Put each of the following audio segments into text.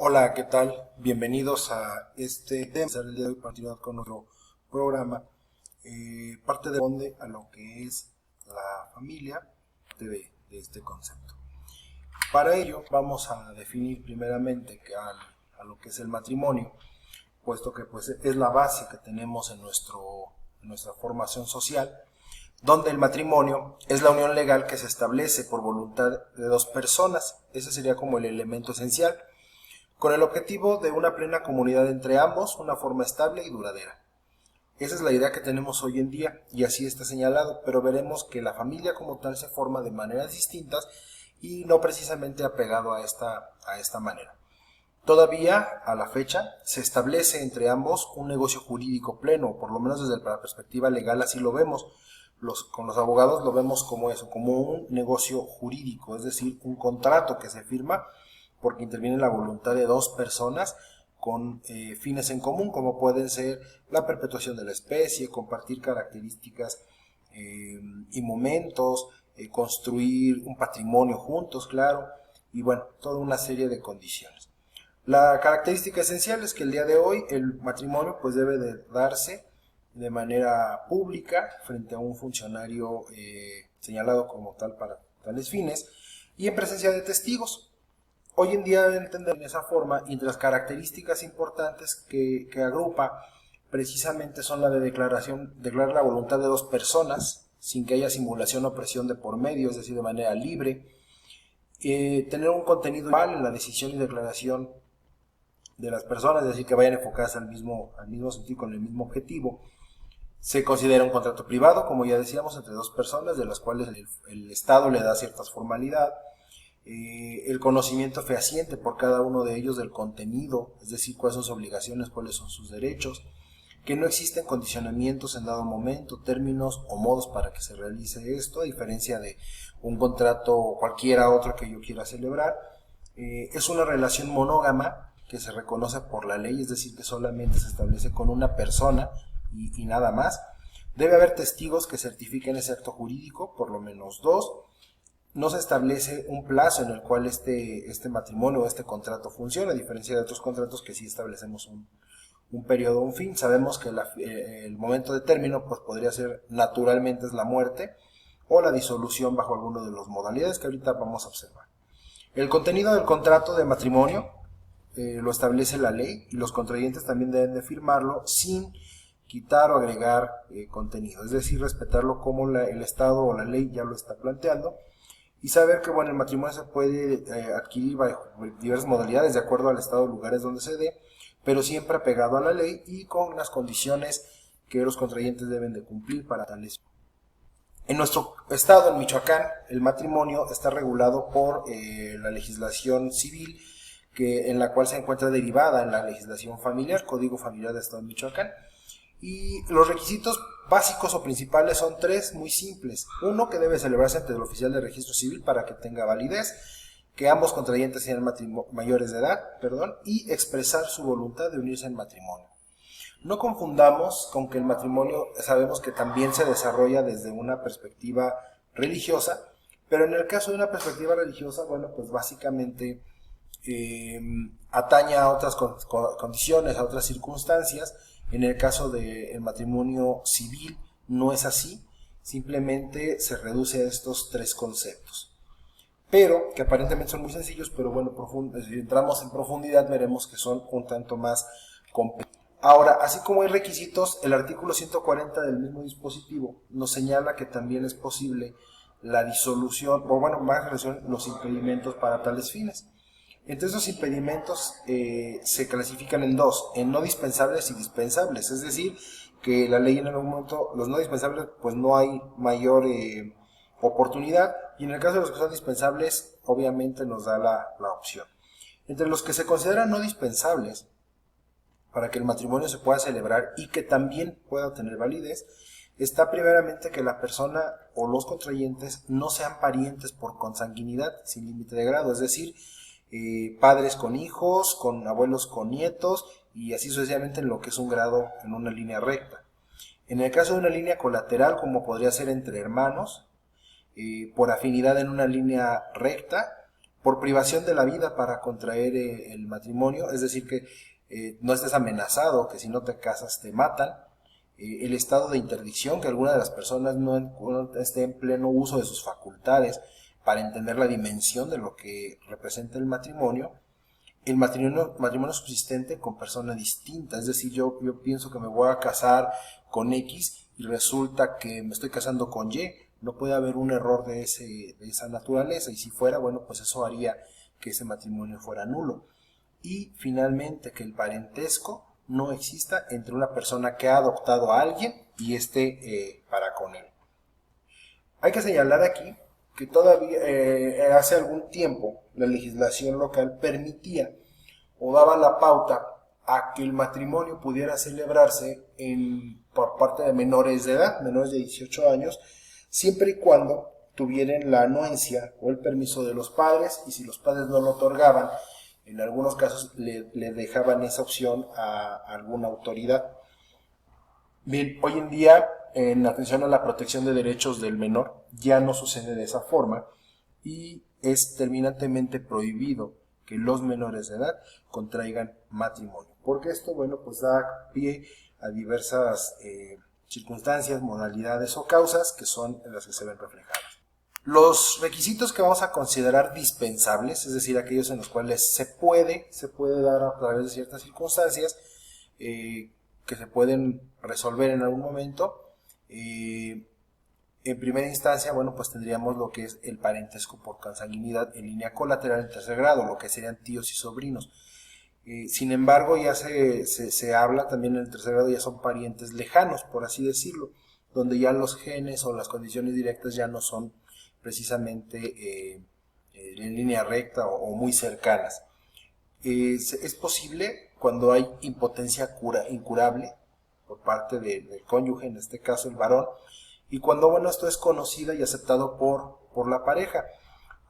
Hola, ¿qué tal? Bienvenidos a este tema. El día de hoy continuar con nuestro programa. Parte de donde a lo que es la familia de este concepto. Para ello vamos a definir primeramente a lo que es el matrimonio, puesto que pues, es la base que tenemos en nuestra formación social, donde el matrimonio es la unión legal que se establece por voluntad de dos personas. Ese sería como el elemento esencial, con el objetivo de una plena comunidad entre ambos, una forma estable y duradera. Esa es la idea que tenemos hoy en día y así está señalado, pero veremos que la familia como tal se forma de maneras distintas y no precisamente apegado a esta manera. Todavía, a la fecha, se establece entre ambos un negocio jurídico pleno, por lo menos desde la perspectiva legal así lo vemos. Con los abogados lo vemos como eso, como un negocio jurídico, es decir, un contrato que se firma porque interviene la voluntad de dos personas con fines en común, como pueden ser la perpetuación de la especie, compartir características y momentos, construir un patrimonio juntos, claro, y bueno, toda una serie de condiciones. La característica esencial es que el día de hoy el matrimonio pues debe de darse de manera pública frente a un funcionario señalado como tal para tales fines y en presencia de testigos. Hoy en día entender de esa forma, y entre las características importantes que agrupa precisamente son la de declarar la voluntad de dos personas sin que haya simulación o presión de por medio, es decir, de manera libre, tener un contenido igual en la decisión y declaración de las personas, es decir, que vayan enfocadas al mismo sentido, con el mismo objetivo. Se considera un contrato privado, como ya decíamos, entre dos personas, de las cuales el Estado le da ciertas formalidades. El conocimiento fehaciente por cada uno de ellos del contenido, es decir, cuáles son sus obligaciones, cuáles son sus derechos, que no existen condicionamientos en dado momento, términos o modos para que se realice esto, a diferencia de un contrato o cualquiera otro que yo quiera celebrar. Es una relación monógama que se reconoce por la ley, es decir, que solamente se establece con una persona y nada más. Debe haber testigos que certifiquen ese acto jurídico, por lo menos dos. No se establece un plazo en el cual este matrimonio o este contrato funcione, a diferencia de otros contratos que sí establecemos un periodo, un fin. Sabemos que el momento de término pues podría ser naturalmente es la muerte o la disolución bajo alguno de las modalidades que ahorita vamos a observar. El contenido del contrato de matrimonio lo establece la ley y los contrayentes también deben de firmarlo sin quitar o agregar contenido, es decir, respetarlo como el Estado o la ley ya lo está planteando. Y saber que bueno, el matrimonio se puede adquirir bajo diversas modalidades de acuerdo al estado o lugares donde se dé, pero siempre apegado a la ley y con las condiciones que los contrayentes deben de cumplir para tales. En nuestro estado, en Michoacán, el matrimonio está regulado por la legislación civil, en la cual se encuentra derivada en la legislación familiar, Código Familiar del Estado de Michoacán. Y los requisitos básicos o principales son tres muy simples. Uno, que debe celebrarse ante el oficial de registro civil para que tenga validez, que ambos contrayentes sean mayores de edad, y expresar su voluntad de unirse en matrimonio. No confundamos con que el matrimonio sabemos que también se desarrolla desde una perspectiva religiosa, pero en el caso de una perspectiva religiosa, bueno, pues básicamente atañe a otras condiciones, a otras circunstancias. En el caso del matrimonio civil no es así, simplemente se reduce a estos tres conceptos. Pero, que aparentemente son muy sencillos, pero bueno, si entramos en profundidad veremos que son un tanto más complejos. Ahora, así como hay requisitos, el artículo 140 del mismo dispositivo nos señala que también es posible la disolución, o bueno, más relación, los impedimentos para tales fines. Entre esos impedimentos se clasifican en dos, en no dispensables y dispensables, es decir, que la ley en algún momento, los no dispensables pues no hay mayor oportunidad, y en el caso de los que son dispensables obviamente nos da la opción. Entre los que se consideran no dispensables para que el matrimonio se pueda celebrar y que también pueda tener validez, está primeramente que la persona o los contrayentes no sean parientes por consanguinidad sin límite de grado, es decir, padres con hijos, con abuelos con nietos y así sucesivamente en lo que es un grado en una línea recta. En el caso de una línea colateral, como podría ser entre hermanos, por afinidad en una línea recta, por privación de la vida para contraer el matrimonio, es decir, que no estés amenazado, que si no te casas te matan, el estado de interdicción, que alguna de las personas no esté en pleno uso de sus facultades para entender la dimensión de lo que representa el matrimonio matrimonio subsistente con persona distinta, es decir, yo pienso que me voy a casar con X y resulta que me estoy casando con Y, no puede haber un error de esa naturaleza, y si fuera, bueno, pues eso haría que ese matrimonio fuera nulo. Y finalmente, que el parentesco no exista entre una persona que ha adoptado a alguien y para con él. Hay que señalar aquí que todavía hace algún tiempo la legislación local permitía o daba la pauta a que el matrimonio pudiera celebrarse por parte de menores de edad, menores de 18 años, siempre y cuando tuvieran la anuencia o el permiso de los padres, y si los padres no lo otorgaban, en algunos casos le dejaban esa opción a alguna autoridad. Bien, hoy en día, en atención a la protección de derechos del menor, ya no sucede de esa forma y es terminantemente prohibido que los menores de edad contraigan matrimonio, porque esto, bueno, pues da pie a diversas circunstancias, modalidades o causas que son las que se ven reflejadas. Los requisitos que vamos a considerar dispensables, es decir, aquellos en los cuales se puede dar a través de ciertas circunstancias, que se pueden resolver en algún momento. En primera instancia, bueno, pues tendríamos lo que es el parentesco por consanguinidad en línea colateral en tercer grado, lo que serían tíos y sobrinos. Sin embargo, ya se habla también en el tercer grado, ya son parientes lejanos, por así decirlo, donde ya los genes o las condiciones directas ya no son precisamente en línea recta o muy cercanas. Es posible cuando hay impotencia incurable por parte del cónyuge, en este caso el varón, y cuando, bueno, esto es conocido y aceptado por la pareja.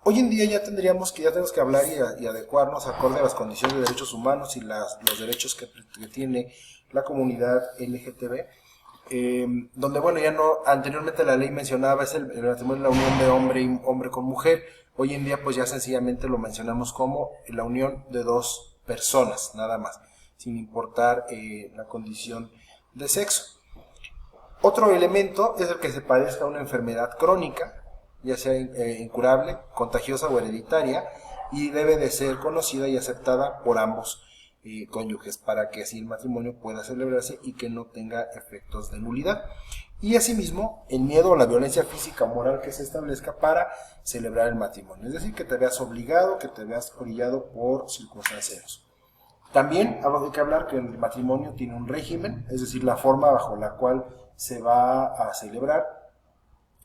Hoy en día ya tenemos que hablar y adecuarnos acorde a las condiciones de derechos humanos y los derechos que tiene la comunidad LGTB, donde, bueno, ya no, anteriormente la ley mencionaba es el matrimonio, la unión de hombre con mujer. Hoy en día pues ya sencillamente lo mencionamos como la unión de dos personas, nada más, sin importar la condición de sexo. Otro elemento es el que se padezca una enfermedad crónica, ya sea incurable, contagiosa o hereditaria, y debe de ser conocida y aceptada por ambos cónyuges para que así el matrimonio pueda celebrarse y que no tenga efectos de nulidad. Y asimismo, el miedo o la violencia física o moral que se establezca para celebrar el matrimonio, es decir, que te veas obligado, que te veas orillado por circunstancias. También hay que hablar que el matrimonio tiene un régimen, es decir, la forma bajo la cual se va a celebrar.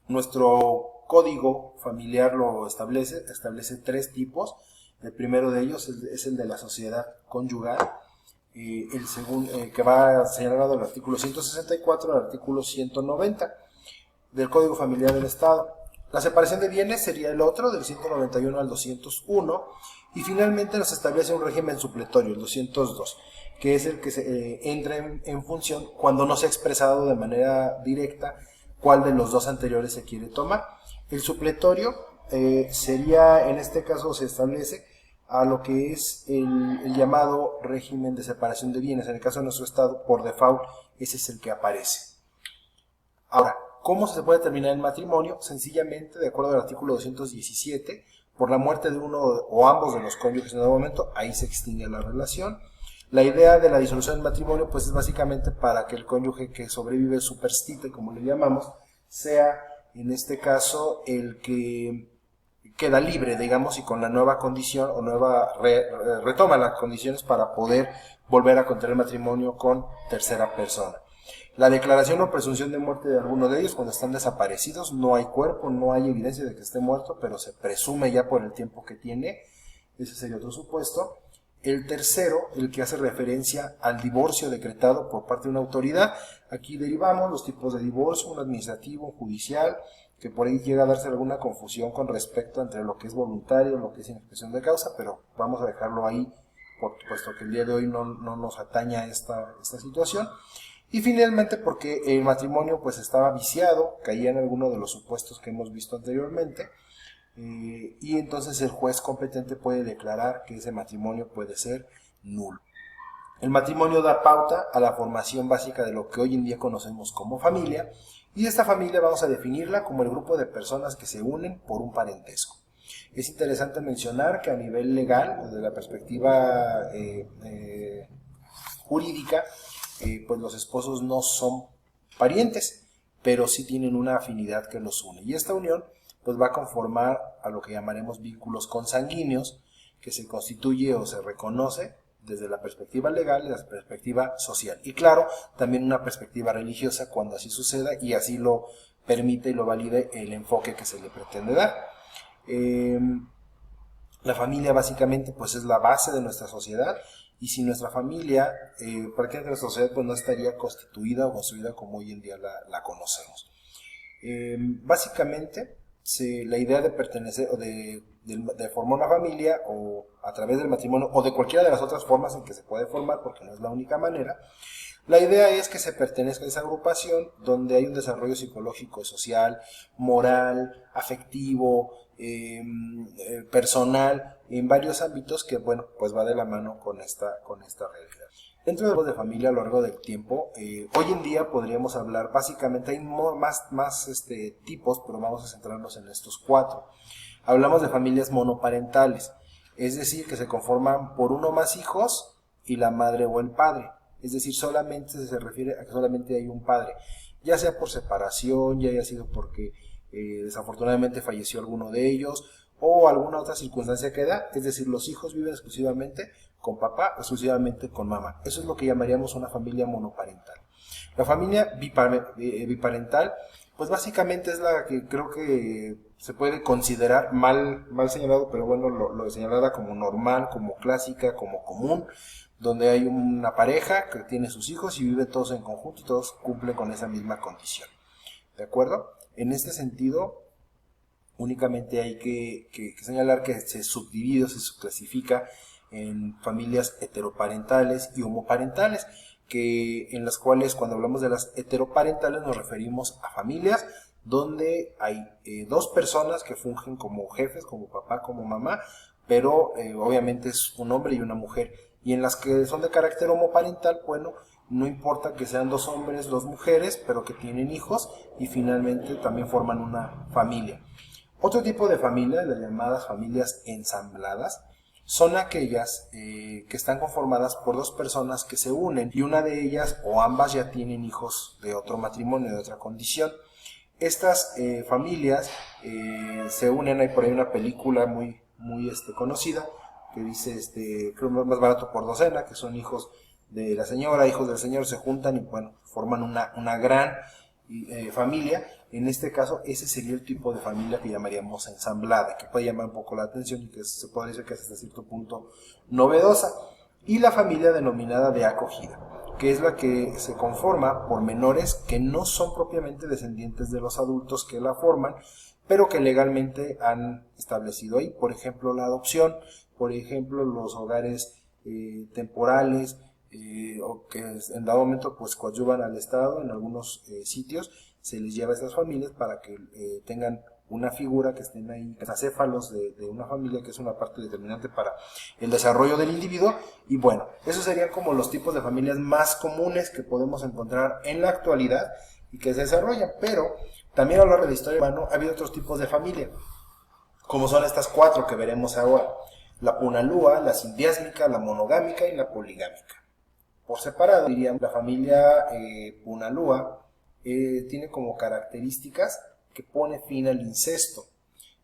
Nuestro código familiar lo establece 3 tipos. El primero de ellos es el de la sociedad conyugal, el segundo, que va señalado del artículo 164 al artículo 190 del Código Familiar del Estado. La separación de bienes sería el otro, del 191 al 201, y finalmente nos establece un régimen supletorio, el 202, que es el que entra en función cuando no se ha expresado de manera directa cuál de los dos anteriores se quiere tomar. El supletorio sería, en este caso se establece a lo que es el llamado régimen de separación de bienes. En el caso de nuestro estado, por default, ese es el que aparece. Ahora, ¿cómo se puede terminar el matrimonio? Sencillamente, de acuerdo al artículo 217, por la muerte de uno o ambos de los cónyuges en algún momento, ahí se extingue la relación. La idea de la disolución del matrimonio pues es básicamente para que el cónyuge que sobrevive superstite, como le llamamos, sea en este caso el que queda libre, digamos, y con la nueva condición o retoma las condiciones para poder volver a contraer matrimonio con tercera persona. La declaración o presunción de muerte de alguno de ellos cuando están desaparecidos, no hay cuerpo, no hay evidencia de que esté muerto, pero se presume ya por el tiempo que tiene, ese sería otro supuesto. El tercero, el que hace referencia al divorcio decretado por parte de una autoridad. Aquí derivamos los tipos de divorcio, un administrativo, un judicial, que por ahí llega a darse alguna confusión con respecto entre lo que es voluntario, lo que es inexpresión de causa, pero vamos a dejarlo ahí, puesto que el día de hoy no nos ataña esta situación. Y finalmente porque el matrimonio pues estaba viciado, caía en alguno de los supuestos que hemos visto anteriormente, y entonces el juez competente puede declarar que ese matrimonio puede ser nulo. El matrimonio da pauta a la formación básica de lo que hoy en día conocemos como familia, y esta familia vamos a definirla como el grupo de personas que se unen por un parentesco. Es interesante mencionar que a nivel legal, desde la perspectiva jurídica, pues los esposos no son parientes, pero sí tienen una afinidad que los une. Y esta unión pues va a conformar a lo que llamaremos vínculos consanguíneos, que se constituye o se reconoce desde la perspectiva legal y la perspectiva social. Y claro, también una perspectiva religiosa cuando así suceda y así lo permite y lo valide el enfoque que se le pretende dar. La familia básicamente pues es la base de nuestra sociedad, y sin nuestra familia, prácticamente nuestra sociedad pues no estaría constituida o construida como hoy en día la conocemos. Básicamente, la idea de pertenecer o de formar una familia o a través del matrimonio o de cualquiera de las otras formas en que se puede formar, porque no es la única manera, la idea es que se pertenezca a esa agrupación donde hay un desarrollo psicológico, social, moral, afectivo, personal, en varios ámbitos que, bueno, pues va de la mano con esta realidad. Dentro de los de familia a lo largo del tiempo, hoy en día podríamos hablar, básicamente hay más tipos, pero vamos a centrarnos en estos 4. Hablamos de familias monoparentales, es decir, que se conforman por uno o más hijos y la madre o el padre. Es decir, solamente se refiere a que solamente hay un padre, ya sea por separación, ya haya sido porque desafortunadamente falleció alguno de ellos o alguna otra circunstancia que da. Es decir, los hijos viven exclusivamente con papá, exclusivamente con mamá. Eso es lo que llamaríamos una familia monoparental. La familia biparental, pues básicamente es la que creo que se puede considerar mal señalado, pero bueno, lo señalada como normal, como clásica, como común, donde hay una pareja que tiene sus hijos y viven todos en conjunto y todos cumplen con esa misma condición. ¿De acuerdo? En este sentido, únicamente hay que señalar que se subdivide, se subclasifica en familias heteroparentales y homoparentales, en las cuales cuando hablamos de las heteroparentales nos referimos a familias donde hay 2 personas que fungen como jefes, como papá, como mamá, pero obviamente es un hombre y una mujer. Y en las que son de carácter homoparental, bueno, no importa que sean 2 hombres, 2 mujeres, pero que tienen hijos y finalmente también forman una familia. Otro tipo de familia, las llamadas familias ensambladas, son aquellas que están conformadas por 2 personas que se unen y una de ellas o ambas ya tienen hijos de otro matrimonio, de otra condición. Estas familias se unen, hay por ahí una película muy conocida que dice, creo que es más barato por docena, que son hijos de la señora, hijos del señor, se juntan y bueno, forman una gran familia. En este caso, ese sería el tipo de familia que llamaríamos ensamblada, que puede llamar un poco la atención y que se puede decir que es hasta cierto punto novedosa. Y la familia denominada de acogida, que es la que se conforma por menores que no son propiamente descendientes de los adultos que la forman, pero que legalmente han establecido ahí. Por ejemplo, la adopción, por ejemplo, los hogares temporales, o que en dado momento pues coadyuvan al Estado en algunos sitios, se les lleva a estas familias para que tengan una figura, que estén ahí, acéfalos de una familia, que es una parte determinante para el desarrollo del individuo. Y bueno, esos serían como los tipos de familias más comunes que podemos encontrar en la actualidad y que se desarrollan, pero también a lo largo de la historia humana ha habido otros tipos de familia, como son estas 4 que veremos ahora: la punalúa, la sindiásmica, la monogámica y la poligámica. Por separado, diríamos, la familia punalúa tiene como características que pone fin al incesto.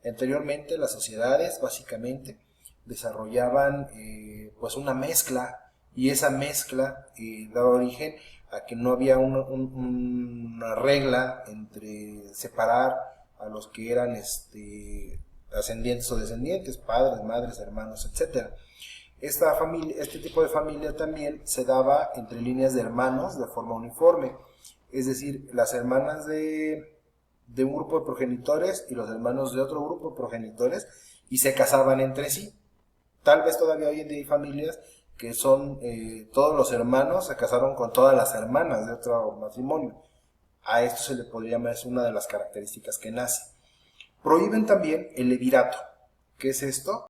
Anteriormente las sociedades básicamente desarrollaban pues una mezcla, y esa mezcla daba origen a que no había una regla entre separar a los que eran ascendientes o descendientes, padres, madres, hermanos, etc. Este tipo de familia también se daba entre líneas de hermanos de forma uniforme, es decir, las hermanas de un grupo de progenitores y los hermanos de otro grupo de progenitores, y se casaban entre sí. Tal vez todavía hoy en día hay familias que son todos los hermanos se casaron con todas las hermanas de otro matrimonio. A esto se le podría llamar, es una de las características que nace. Prohíben también el levirato. ¿Qué es esto?